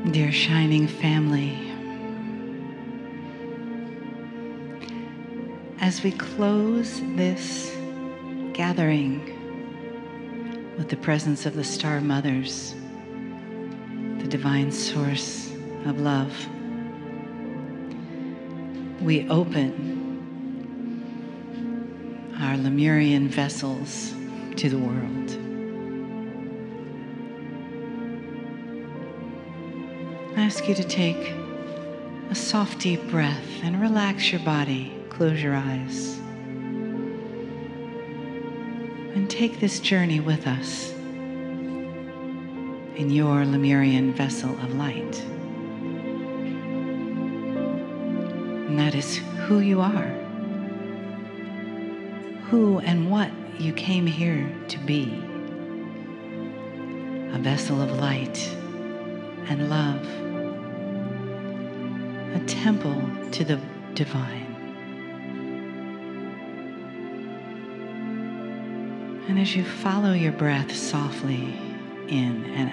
Dear shining family, as we close this gathering with the presence of the Star Mothers, the divine source of love, we open our Lemurian vessels to the world. I ask you to take a soft, deep breath and relax your body. Close your eyes. And take this journey with us in your Lemurian vessel of light. And that is who you are, who and what you came here to be. A vessel of light and love, a temple to the divine. And as you follow your breath softly in and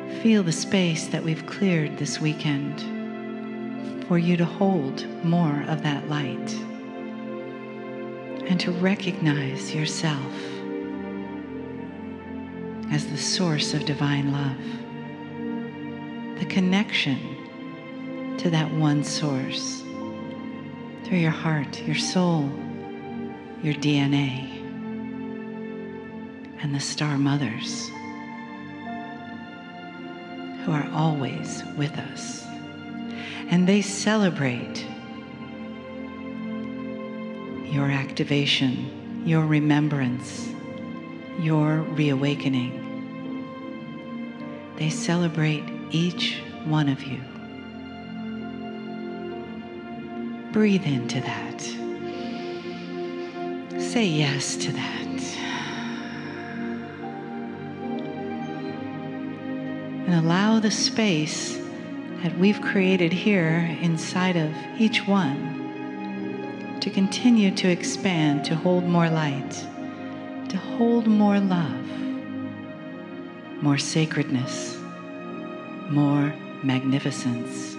out, feel the space that we've cleared this weekend for you to hold more of that light and to recognize yourself as the source of divine love, the connection to that one source through your heart, your soul, your DNA, and the Star Mothers who are always with us. And they celebrate your activation, your remembrance, your reawakening. They celebrate each one of you. Breathe into that. Say yes to that. And allow the space that we've created here inside of each one to continue to expand, to hold more light, to hold more love, more sacredness, more magnificence.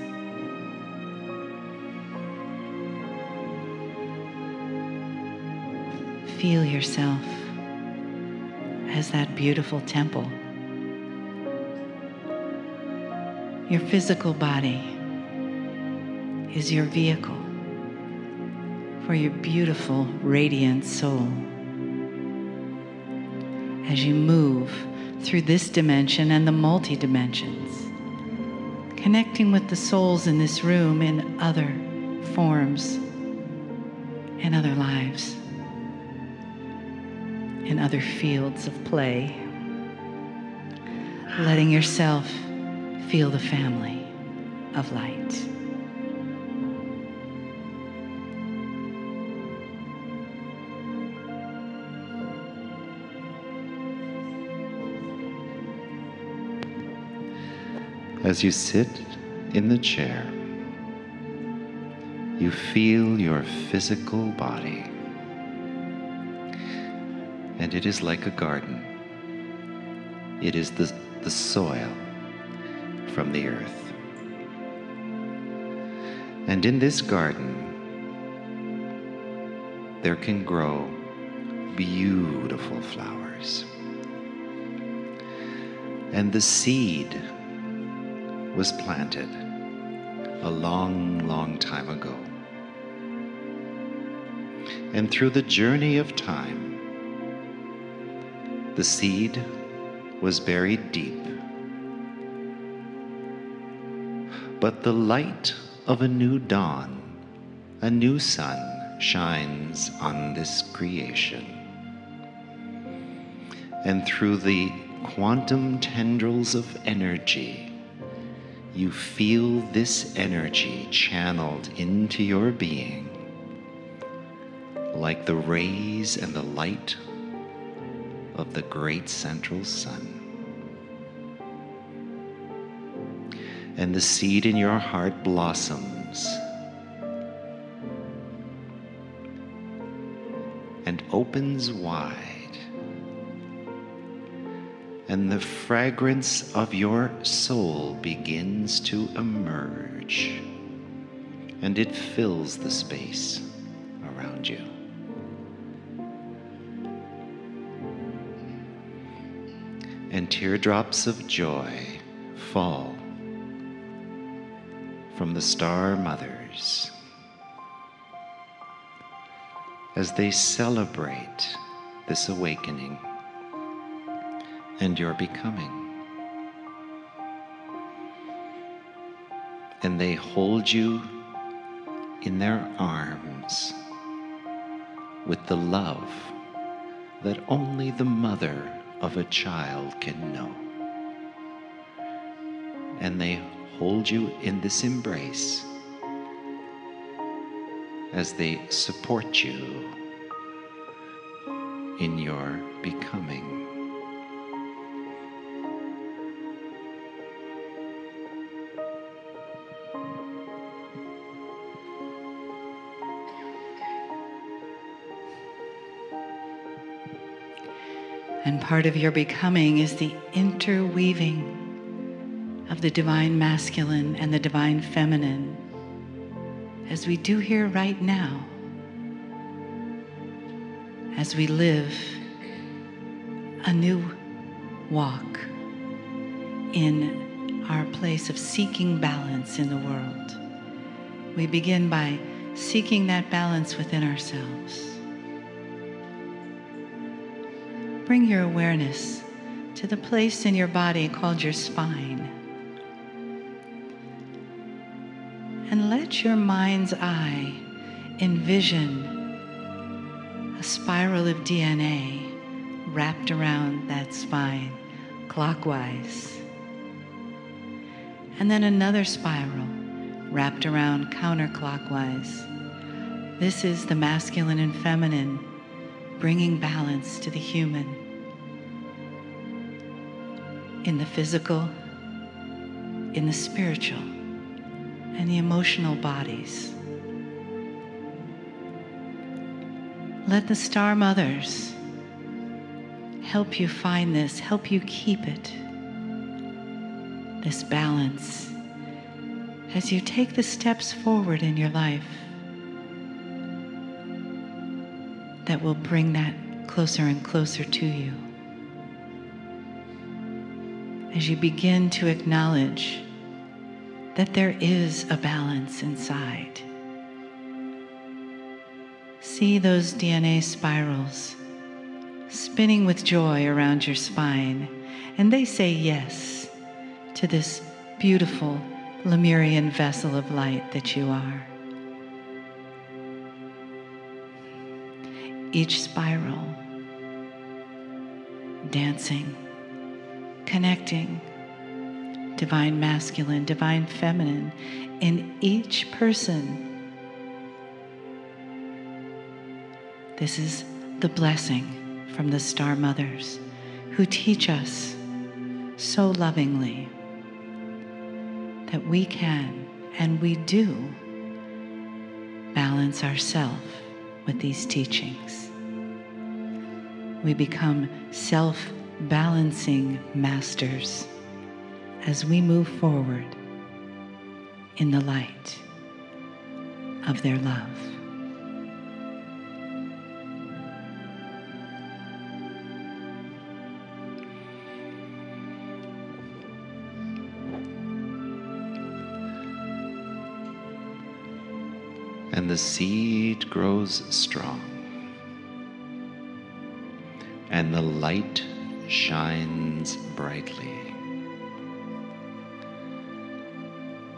Feel yourself as that beautiful temple. Your physical body is your vehicle for your beautiful, radiant soul. As you move through this dimension and the multi-dimensions, connecting with the souls in this room in other forms, in other lives, in other fields of play, letting yourself feel the family of light. As you sit in the chair, you feel your physical body, and it is like a garden. It is the soil from the earth. And in this garden, there can grow beautiful flowers. And the seed was planted a long, long time ago. And through the journey of time, the seed was buried deep. But the light of a new dawn, a new sun, shines on this creation. And through the quantum tendrils of energy, you feel this energy channeled into your being like the rays and the light of the great central sun. And the seed in your heart blossoms and opens wide and the fragrance of your soul begins to emerge, and it fills the space around you. And teardrops of joy fall from the star mothers as they celebrate this awakening and your becoming. And they hold you in their arms with the love that only the mother of a child can know. And they hold you in this embrace as they support you in your becoming. And part of your becoming is the interweaving of the divine masculine and the divine feminine, as we do here right now, as we live a new walk in our place of seeking balance in the world. We begin by seeking that balance within ourselves. Bring your awareness to the place in your body called your spine. And let your mind's eye envision a spiral of DNA wrapped around that spine, clockwise. And then another spiral wrapped around counterclockwise. This is the masculine and feminine bringing balance to the human in the physical, in the spiritual, and the emotional bodies. Let the star mothers help you find this, help you keep it, this balance, as you take the steps forward in your life that will bring that closer and closer to you. As you begin to acknowledge that there is a balance inside. See those DNA spirals spinning with joy around your spine, and they say yes to this beautiful Lemurian vessel of light that you are. Each spiral dancing, connecting, divine masculine, divine feminine in each person. This is the blessing from the star mothers who teach us so lovingly that we can and we do balance ourselves with these teachings. We become self-balancing masters as we move forward in the light of their love. And the seed grows strong, and the light shines brightly.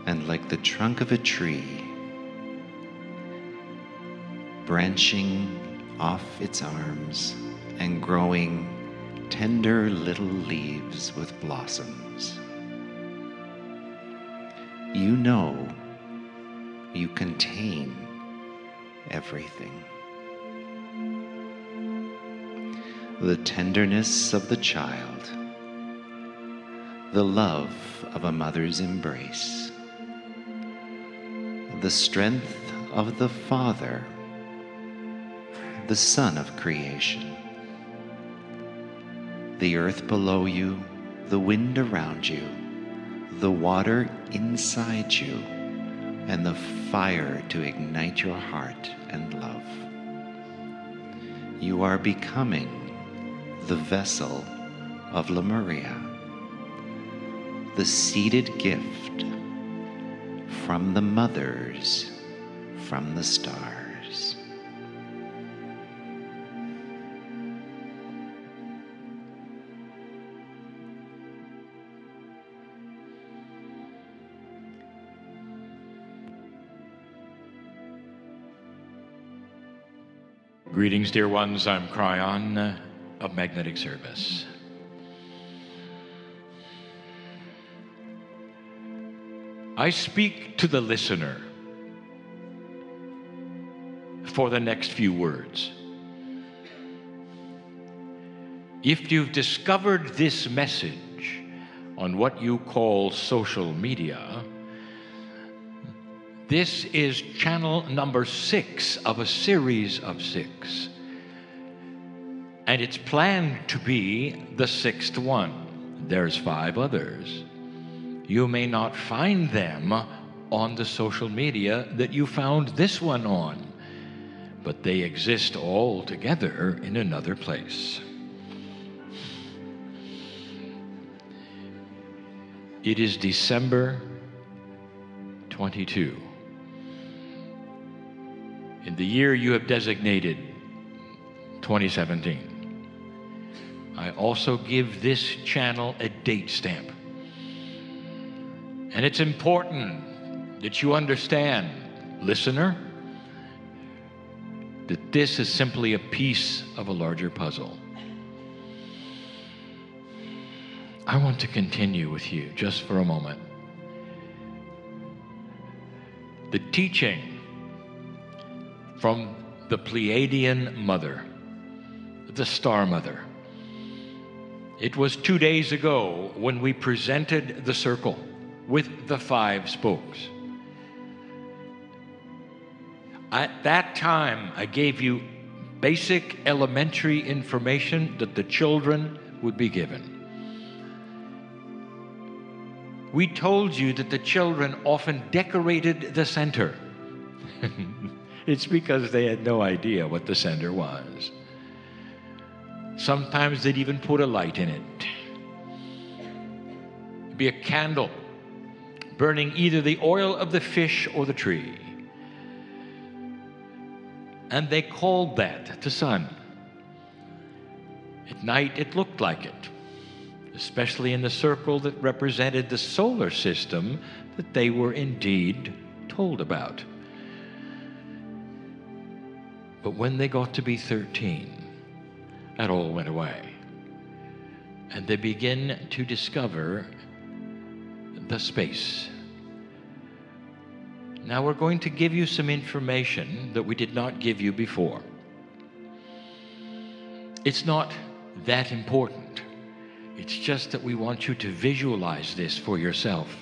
And like the trunk of a tree, branching off its arms and growing tender little leaves with blossoms, you know you contain everything. The tenderness of the child, the love of a mother's embrace, the strength of the Father, the Son of creation, the earth below you, the wind around you, the water inside you, and the fire to ignite your heart and love. You are becoming the vessel of Lemuria, the seeded gift from the mothers, from the stars. Greetings, dear ones. I'm Kryon of Magnetic Service. I speak to the listener for the next few words. If you've discovered this message on what you call social media, this is channel number 6 of a series of 6. And it's planned to be the 6th one. There's 5 others. You may not find them on the social media that you found this one on, but they exist all together in another place. It is December 22. In the year you have designated 2017, I also give this channel a date stamp. And it's important that you understand, listener, that this is simply a piece of a larger puzzle. I want to continue with you just for a moment. The teaching from the Pleiadian mother, the star mother. It was 2 days ago when we presented the circle with the 5 spokes. At that time, I gave you basic elementary information that the children would be given. We told you that the children often decorated the center. It's because they had no idea what the center was. Sometimes they'd even put a light in it. It'd be a candle burning either the oil of the fish or the tree. And they called that the sun. At night it looked like it, especially in the circle that represented the solar system that they were indeed told about. But when they got to be 13, that all went away. And they begin to discover the space. Now we're going to give you some information that we did not give you before. It's not that important. It's just that we want you to visualize this for yourself.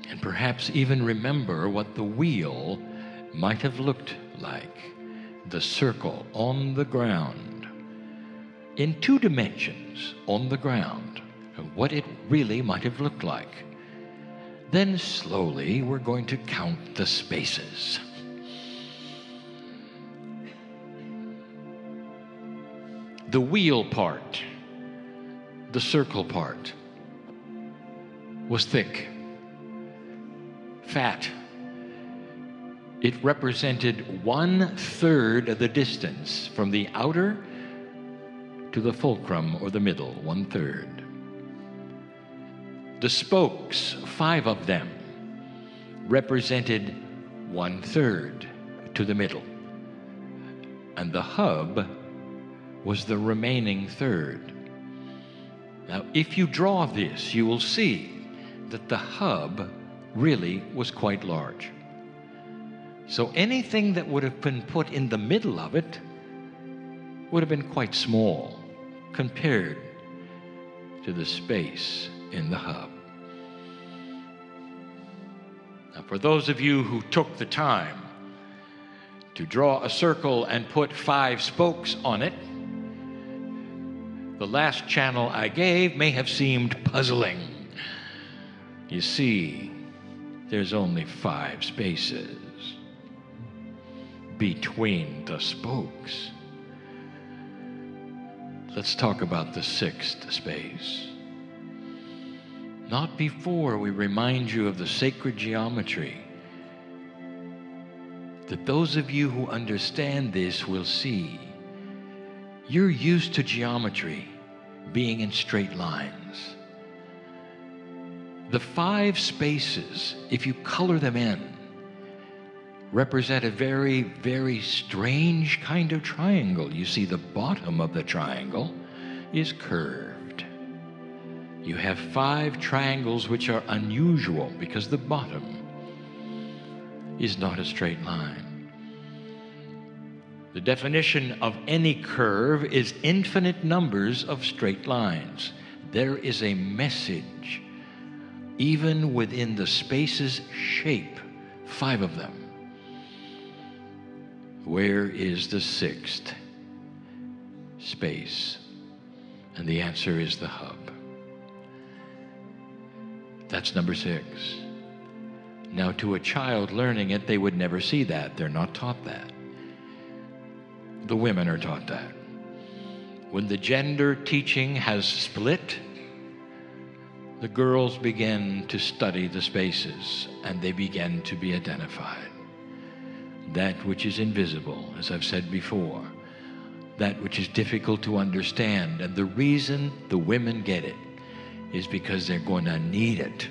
And perhaps even remember what the wheel might have looked like, the circle on the ground, in 2 dimensions on the ground, and what it really might have looked like. Then slowly we're going to count the spaces. The wheel part, the circle part, was thick, fat. It represented 1/3 of the distance from the outer to the fulcrum or the middle, 1/3. The spokes, 5 of them, represented 1/3 to the middle. And the hub was the remaining 1/3. Now, if you draw this, you will see that the hub really was quite large. So anything that would have been put in the middle of it would have been quite small compared to the space in the hub. Now, for those of you who took the time to draw a circle and put 5 spokes on it, The last channel I gave may have seemed puzzling. You see, there's only 5 spaces between the spokes. Let's talk about the 6th space. Not before we remind you of the sacred geometry that those of you who understand this will see. You're used to geometry being in straight lines. The 5 spaces, if you color them in, represent a very, very strange kind of triangle. You see, the bottom of the triangle is curved. You have 5 triangles which are unusual because the bottom is not a straight line. The definition of any curve is infinite numbers of straight lines. There is a message even within the space's shape, 5 of them. Where is the 6th space? And the answer is the hub. That's number 6. Now, to a child learning it, they would never see that. They're not taught that. The women are taught that. When the gender teaching has split, the girls begin to study the spaces, and they begin to be identified. That which is invisible, as I've said before, that which is difficult to understand. And the reason the women get it is because they're going to need it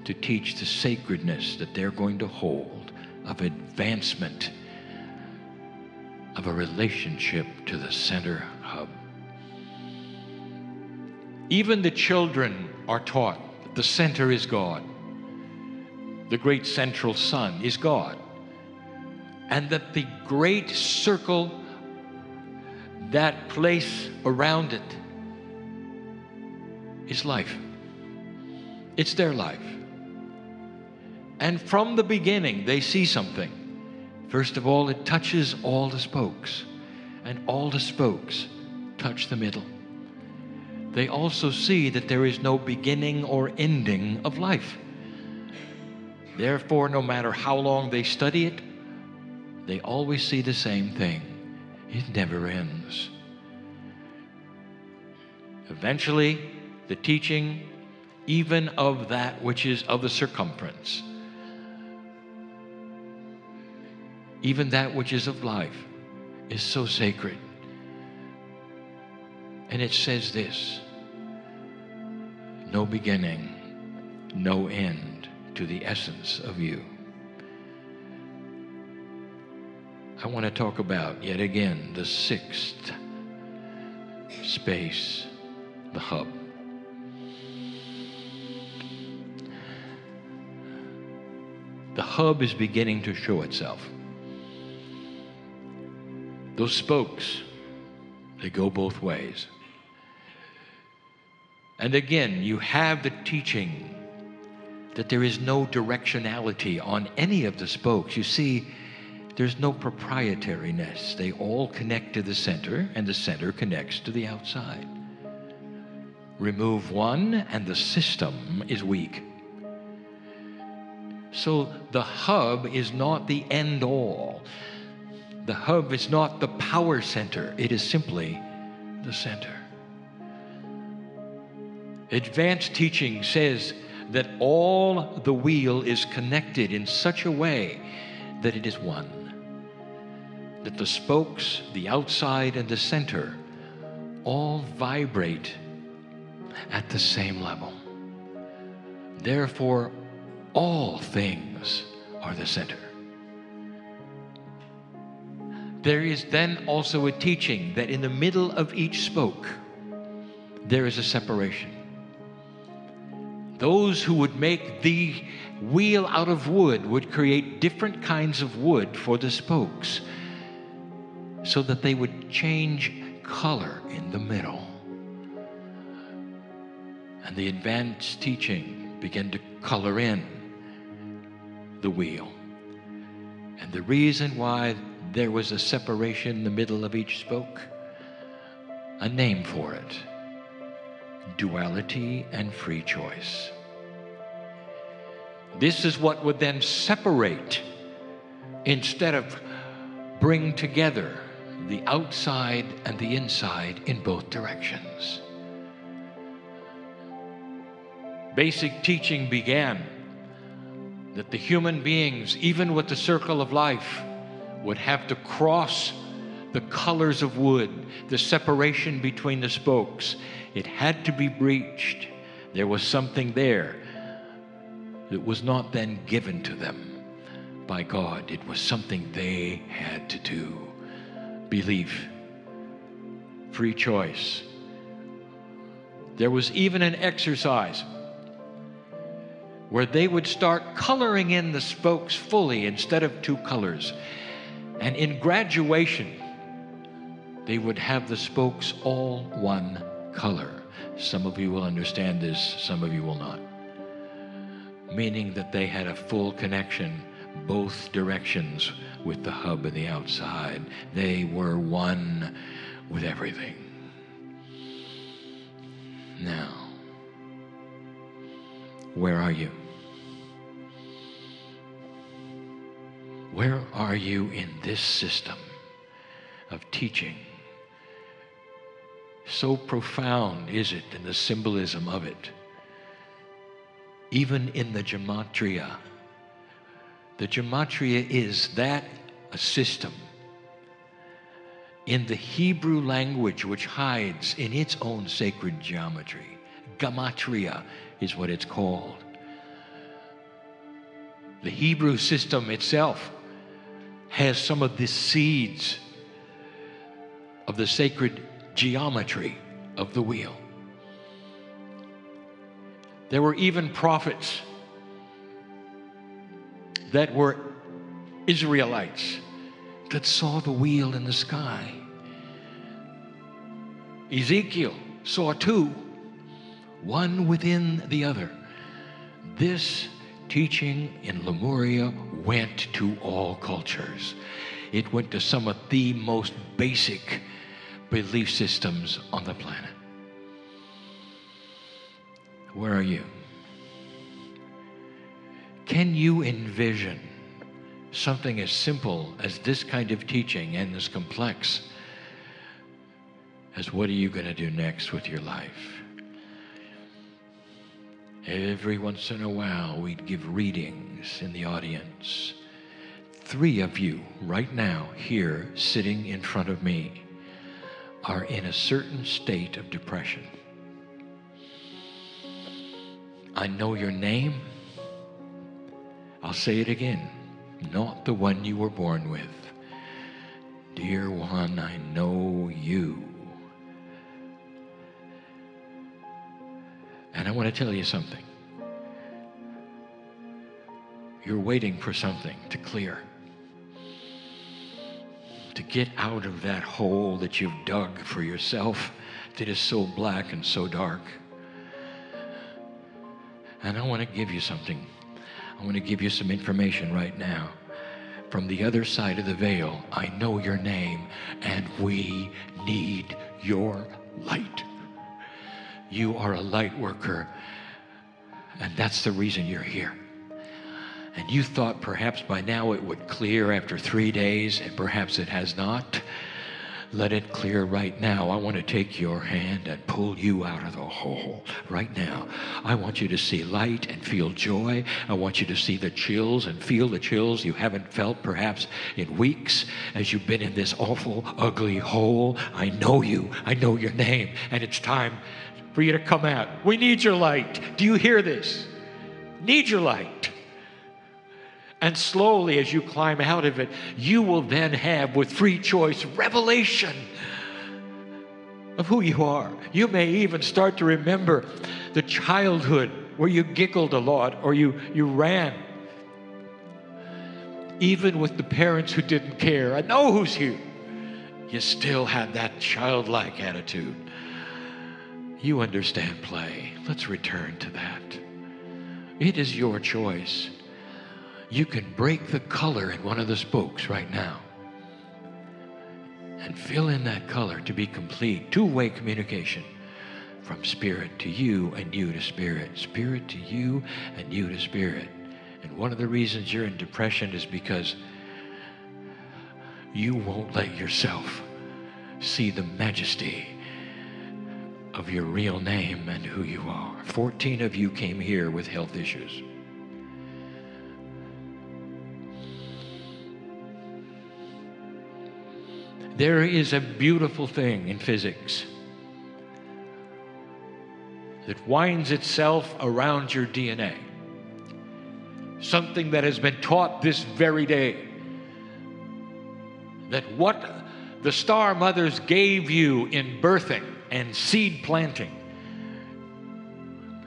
to teach the sacredness that they're going to hold of advancement of a relationship to the center hub. Even the children are taught that the center is God. The great central sun is God. And that the great circle, that place around it, is life. It's their life. And from the beginning, they see something. First of all, it touches all the spokes, and all the spokes touch the middle. They also see that there is no beginning or ending of life. Therefore, no matter how long they study it, they always see the same thing. It never ends. Eventually, the teaching, even of that which is of the circumference, even that which is of life, is so sacred. And it says this: no beginning, no end to the essence of you. I want to talk about, yet again, the 6th space, the hub. The hub is beginning to show itself. Those spokes, they go both ways. And again, you have the teaching that there is no directionality on any of the spokes. You see, there's no proprietariness. They all connect to the center, and the center connects to the outside. Remove one, and the system is weak. So the hub is not the end all. The hub is not the power center. It is simply the center. Advanced teaching says that all the wheel is connected in such a way that it is one. That the spokes, the outside and the center, all vibrate at the same level. Therefore, all things are the center. There is then also a teaching that in the middle of each spoke, there is a separation. Those who would make the wheel out of wood would create different kinds of wood for the spokes so that they would change color in the middle. And the advanced teaching began to color in the wheel. And the reason why there was a separation in the middle of each spoke a name for it: duality and free choice. This is what would then separate instead of bring together the outside and the inside in both directions. Basic teaching began that the human beings, even with the circle of life, would have to cross the colors of wood, the separation between the spokes. It had to be breached. There was something there that was not then given to them by God. It was something they had to do. Belief, free choice. There was even an exercise where they would start coloring in the spokes fully instead of two colors. And in graduation, they would have the spokes all one color. Some of you will understand this, some of you will not. Meaning that they had a full connection, both directions, with the hub and the outside. They were one with everything. Now, where are you? Where are you in this system of teaching? So profound is it in the symbolism of it. Even in the gematria. The gematria is that a system in the Hebrew language which hides in its own sacred geometry. Gematria is what it's called. The Hebrew system itself has some of the seeds of the sacred geometry of the wheel. There were even prophets that were Israelites that saw the wheel in the sky. Ezekiel saw two, one within the other. This teaching in Lemuria went to all cultures. It went to some of the most basic belief systems on the planet. Where are you? Can you envision something as simple as this kind of teaching and as complex as what are you going to do next with your life? Every once in a while, we'd give readings in the audience. 3 of you right now here sitting in front of me are in a certain state of depression. I know your name. I'll say it again. Not the one you were born with. Dear one, I know you. And I want to tell you something. You're waiting for something to clear. To get out of that hole that you've dug for yourself that is so black and so dark. And I want to give you something. I want to give you some information right now. From the other side of the veil, I know your name, and we need your light. You are a light worker, and that's the reason you're here. And you thought perhaps by now it would clear after 3 days, and perhaps it has not. Let it clear right now. I want to take your hand and pull you out of the hole right now. I want you to see light and feel joy. I want you to see the chills and feel the chills you haven't felt perhaps in weeks as you've been in this awful, ugly hole. I know you. I know your name. And it's time for you to come out. We need your light. Do you hear this? Need your light. And slowly, as you climb out of it, you will then have, with free choice, revelation of who you are. You may even start to remember the childhood where you giggled a lot or you ran. Even with the parents who didn't care. I know who's here. You still had that childlike attitude. You understand play. Let's return to that. It is your choice. You can break the color in one of the spokes right now. and fill in that color to be complete. Two-way communication from spirit to you and you to spirit. Spirit to you and you to spirit. And one of the reasons you're in depression is because you won't let yourself see the majesty of your real name and who you are. 14 of you came here with health issues. There is a beautiful thing in physics that winds itself around your DNA. Something that has been taught this very day. That what the star mothers gave you in birthing and seed planting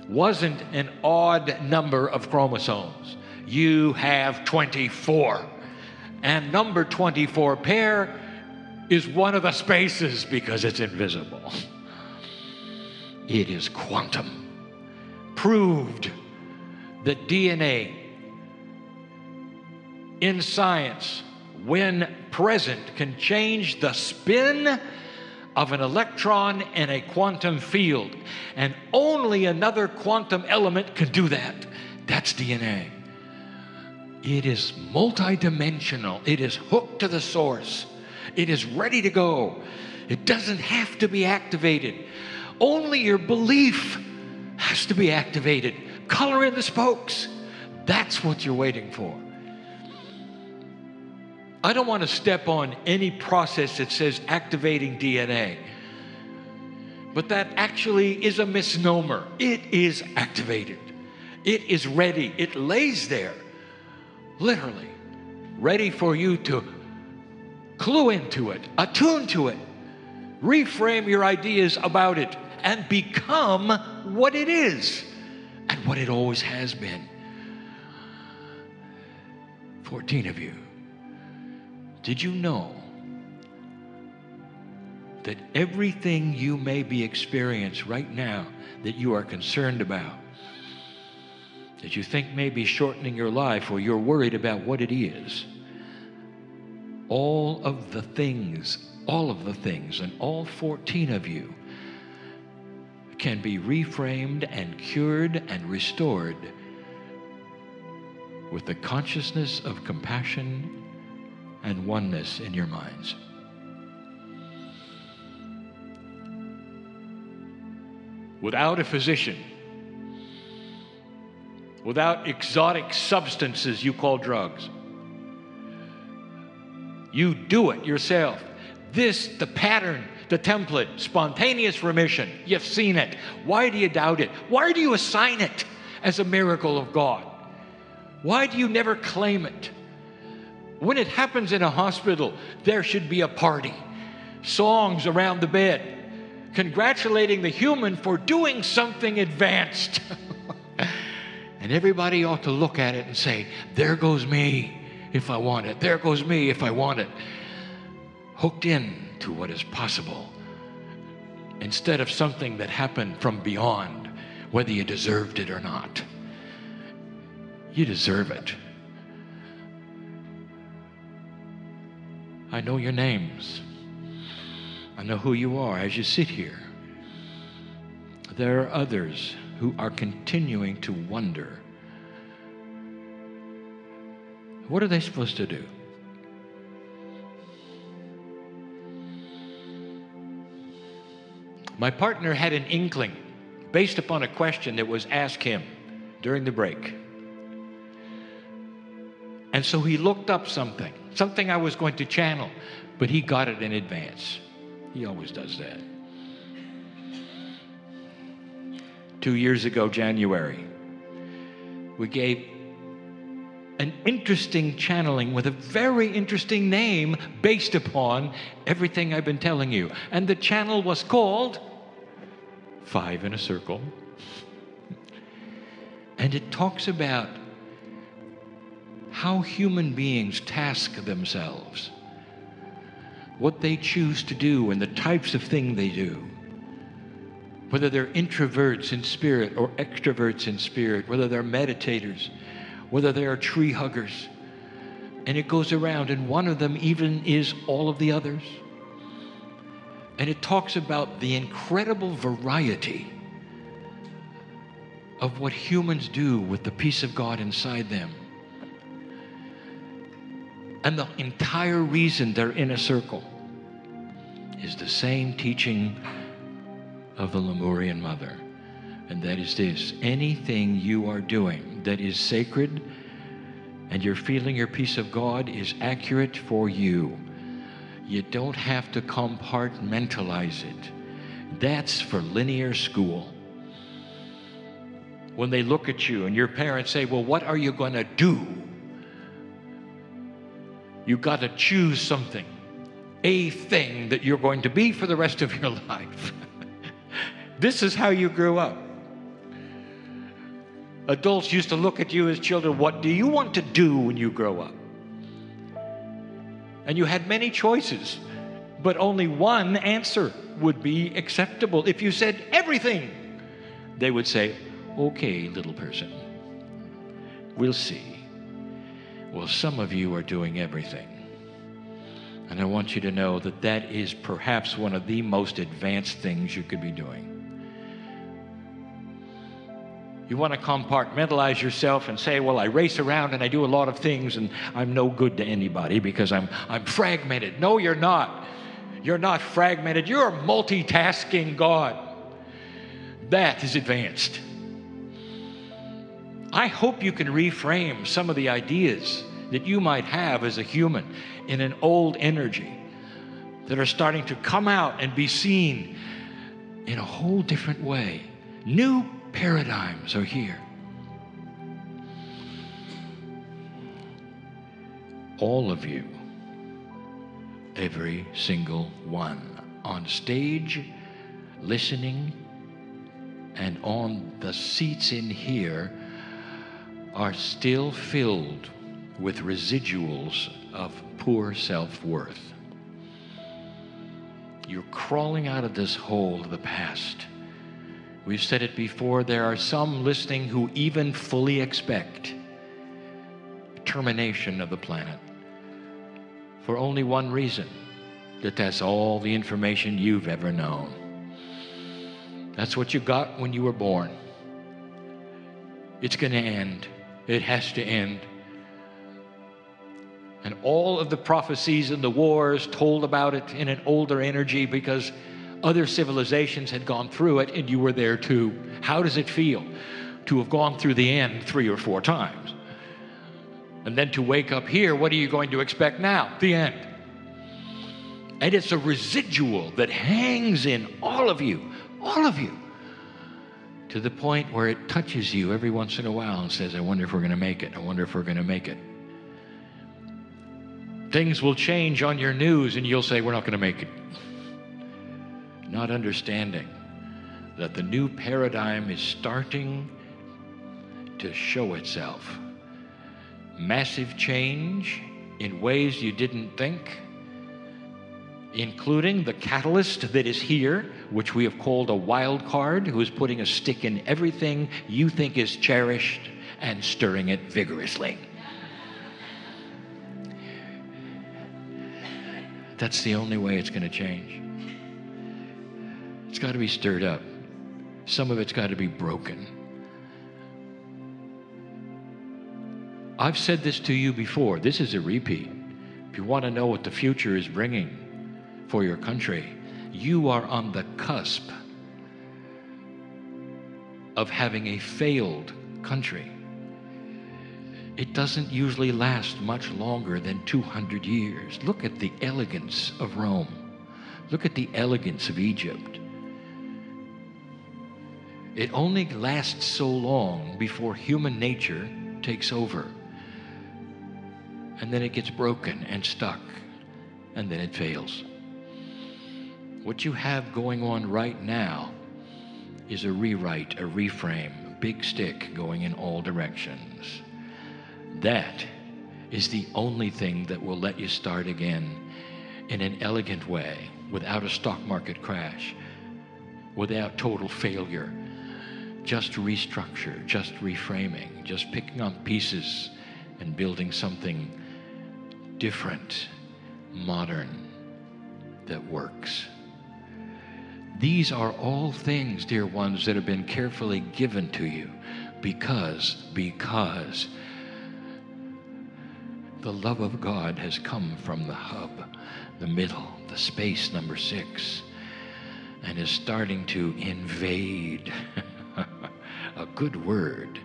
wasn't an odd number of chromosomes. You have 24. And number 24 pair is one of the spaces because it's invisible. It is quantum. Proved that DNA in science, when present, can change the spin of an electron in a quantum field. And only another quantum element can do that. That's DNA. It is multidimensional. It is hooked to the source. It is ready to go. It doesn't have to be activated. Only your belief has to be activated. Color in the spokes. That's what you're waiting for. I don't want to step on any process that says activating DNA. But that actually is a misnomer. It is activated. It is ready. It lays there, literally, ready for you to clue into it, attune to it, reframe your ideas about it, and become what it is and what it always has been. 14 of you. Did you know that everything you may be experiencing right now that you are concerned about, that you think may be shortening your life or you're worried about what it is, all of the things, and all 14 of you can be reframed and cured and restored with the consciousness of compassion and oneness in your minds. Without a physician, without exotic substances you call drugs, you do it yourself. This, the pattern, the template, spontaneous remission, you've seen it. Why do you doubt it? Why do you assign it as a miracle of God? Why do you never claim it? When it happens in a hospital, there should be a party. Songs around the bed, congratulating the human for doing something advanced. And everybody ought to look at it and say, there goes me if I want it. There goes me if I want it. Hooked in to what is possible instead of something that happened from beyond, whether you deserved it or not. You deserve it. I know your names. I know who you are as you sit here. There are others who are continuing to wonder, what are they supposed to do? My partner had an inkling based upon a question that was asked him during the break. And so he looked up something I was going to channel, but he got it in advance. He always does that. 2 years ago, January, we gave an interesting channeling with a very interesting name based upon everything I've been telling you. And the channel was called 5 in a Circle. And it talks about how human beings task themselves, what they choose to do and the types of thing they do, whether they're introverts in spirit or extroverts in spirit, whether they're meditators, whether they are tree huggers. And it goes around, and one of them even is all of the others. And it talks about the incredible variety of what humans do with the peace of God inside them. And the entire reason they're in a circle is the same teaching of the Lemurian mother. And that is this: anything you are doing that is sacred and you're feeling your peace of God is accurate for you. You don't have to compartmentalize it. That's for linear school. When they look at you and your parents say, well, what are you going to do? You got to choose something, a thing that you're going to be for the rest of your life. This is how you grew up. Adults used to look at you as children, what do you want to do when you grow up? And you had many choices, but only one answer would be acceptable. If you said everything, they would say, okay, little person, we'll see. Well, some of you are doing everything. And I want you to know that that is perhaps one of the most advanced things you could be doing. You want to compartmentalize yourself and say, well, I race around and I do a lot of things and I'm no good to anybody because I'm fragmented. No, you're not. You're not fragmented. You're a multitasking God. That is advanced. I hope you can reframe some of the ideas that you might have as a human in an old energy that are starting to come out and be seen in a whole different way. New paradigms are here. All of you, every single one, on stage, listening, and on the seats in here, are still filled with residuals of poor self-worth. You're crawling out of this hole of the past. We've said it before, there are some listening who even fully expect termination of the planet for only one reason, that that's all the information you've ever known. That's what you got when you were born. It's going to end. It has to end. And all of the prophecies and the wars told about it in an older energy because other civilizations had gone through it and you were there too. How does it feel to have gone through the end 3 or 4 times? And then to wake up here, what are you going to expect now? The end. And it's a residual that hangs in all of you, to the point where it touches you every once in a while and says, I wonder if we're going to make it. I wonder if we're going to make it. Things will change on your news and you'll say, we're not going to make it. Not understanding that the new paradigm is starting to show itself. Massive change in ways you didn't think, including the catalyst that is here, which we have called a wild card, who is putting a stick in everything you think is cherished and stirring it vigorously. That's the only way it's going to change. It's got to be stirred up. Some of it's got to be broken. I've said this to you before. This is a repeat. If you want to know what the future is bringing for your country, you are on the cusp of having a failed country. It doesn't usually last much longer than 200 years. Look at the elegance of Rome. Look at the elegance of Egypt. It only lasts so long before human nature takes over. And then it gets broken and stuck, and then it fails. What you have going on right now is a rewrite, a reframe, a big stick going in all directions. That is the only thing that will let you start again in an elegant way, without a stock market crash, without total failure. Just restructure, just reframing, just picking on pieces and building something different, modern, that works. These are all things, dear ones, that have been carefully given to you because the love of God has come from the hub, the middle, the space number 6, and is starting to invade. A good word.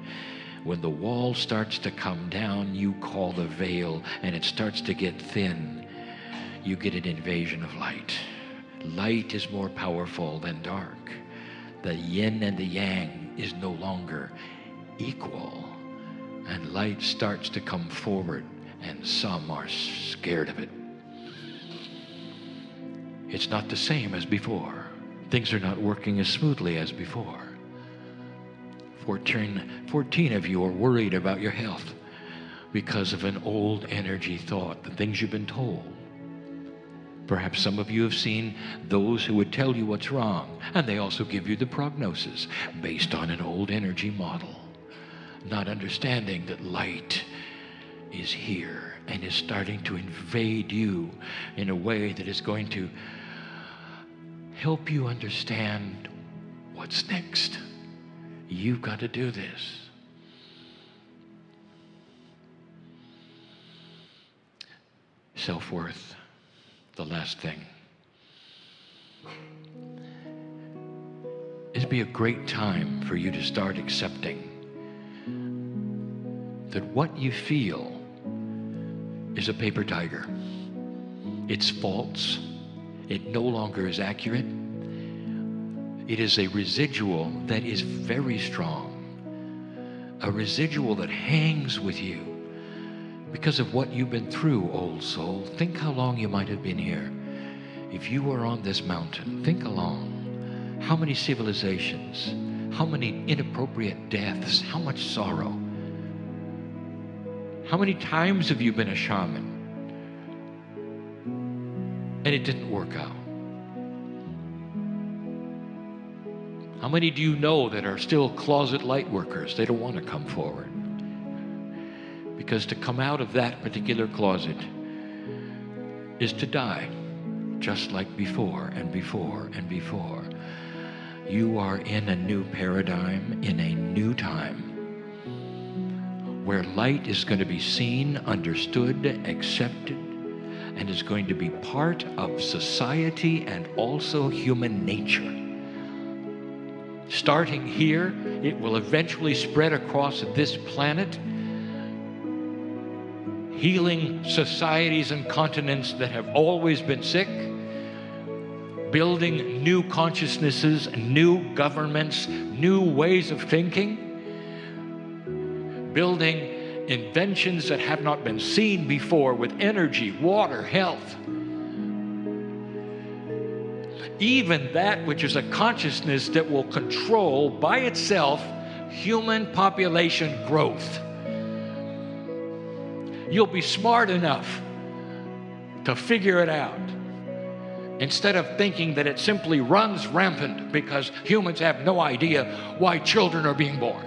When the wall starts to come down, you call the veil, and it starts to get thin. You get an invasion of light. Light is more powerful than dark. The yin and the yang is no longer equal, and light starts to come forward, and some are scared of it. It's not the same as before. Things are not working as smoothly as before. 14 of you are worried about your health because of an old energy thought, the things you've been told. Perhaps some of you have seen those who would tell you what's wrong, and they also give you the prognosis based on an old energy model, not understanding that light is here and is starting to invade you in a way that is going to help you understand what's next. You've got to do this. Self-worth, the last thing. It'd be a great time for you to start accepting that what you feel is a paper tiger. It's false. It no longer is accurate. It is a residual that is very strong, a residual that hangs with you because of what you've been through, old soul. Think how long you might have been here. If you were on this mountain, think along. How many civilizations, how many inappropriate deaths, how much sorrow. How many times have you been a shaman and it didn't work out? How many do you know that are still closet light workers? They don't want to come forward. Because to come out of that particular closet is to die, just like before and before and before. You are in a new paradigm, in a new time, where light is going to be seen, understood, accepted, and is going to be part of society and also human nature. Starting here, it will eventually spread across this planet, healing societies and continents that have always been sick, building new consciousnesses, new governments, new ways of thinking, building inventions that have not been seen before with energy, water, health. Even that which is a consciousness that will control by itself human population growth. You'll be smart enough to figure it out instead of thinking that it simply runs rampant because humans have no idea why children are being born.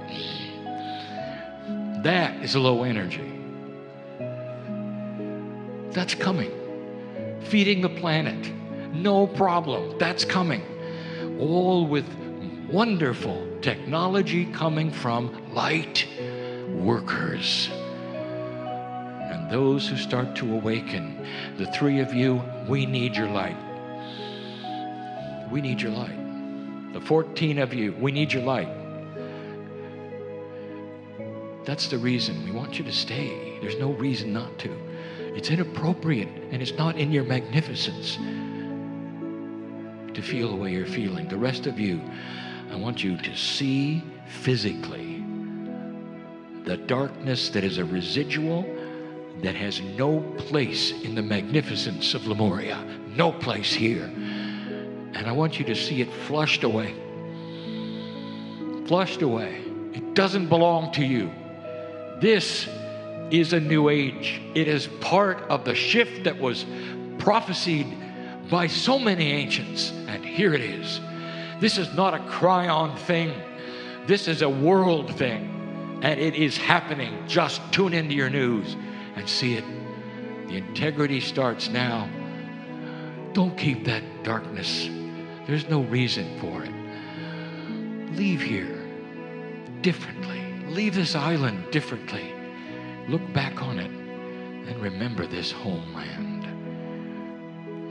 That is low energy. That's coming. Feeding the planet. No problem. That's coming. All with wonderful technology coming from light workers. And those who start to awaken, the 3 of you, we need your light. We need your light. The 14 of you, we need your light. That's the reason we want you to stay. There's no reason not to. It's inappropriate and it's not in your magnificence to feel the way you're feeling. The rest of you, I want you to see physically the darkness that is a residual that has no place in the magnificence of Lemuria. No place here. And I want you to see it flushed away. Flushed away. It doesn't belong to you. This is a new age. It is part of the shift that was prophesied by so many ancients. And here it is. This is not a Kryon thing. This is a world thing. And it is happening. Just tune into your news and see it. The integrity starts now. Don't keep that darkness There's no reason for it. Leave here differently. Leave this island differently. Look back on it and remember this homeland,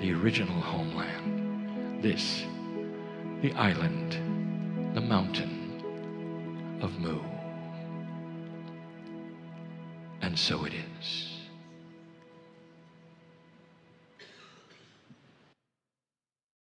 the original homeland. This, the island, the mountain of Mu. And so it is.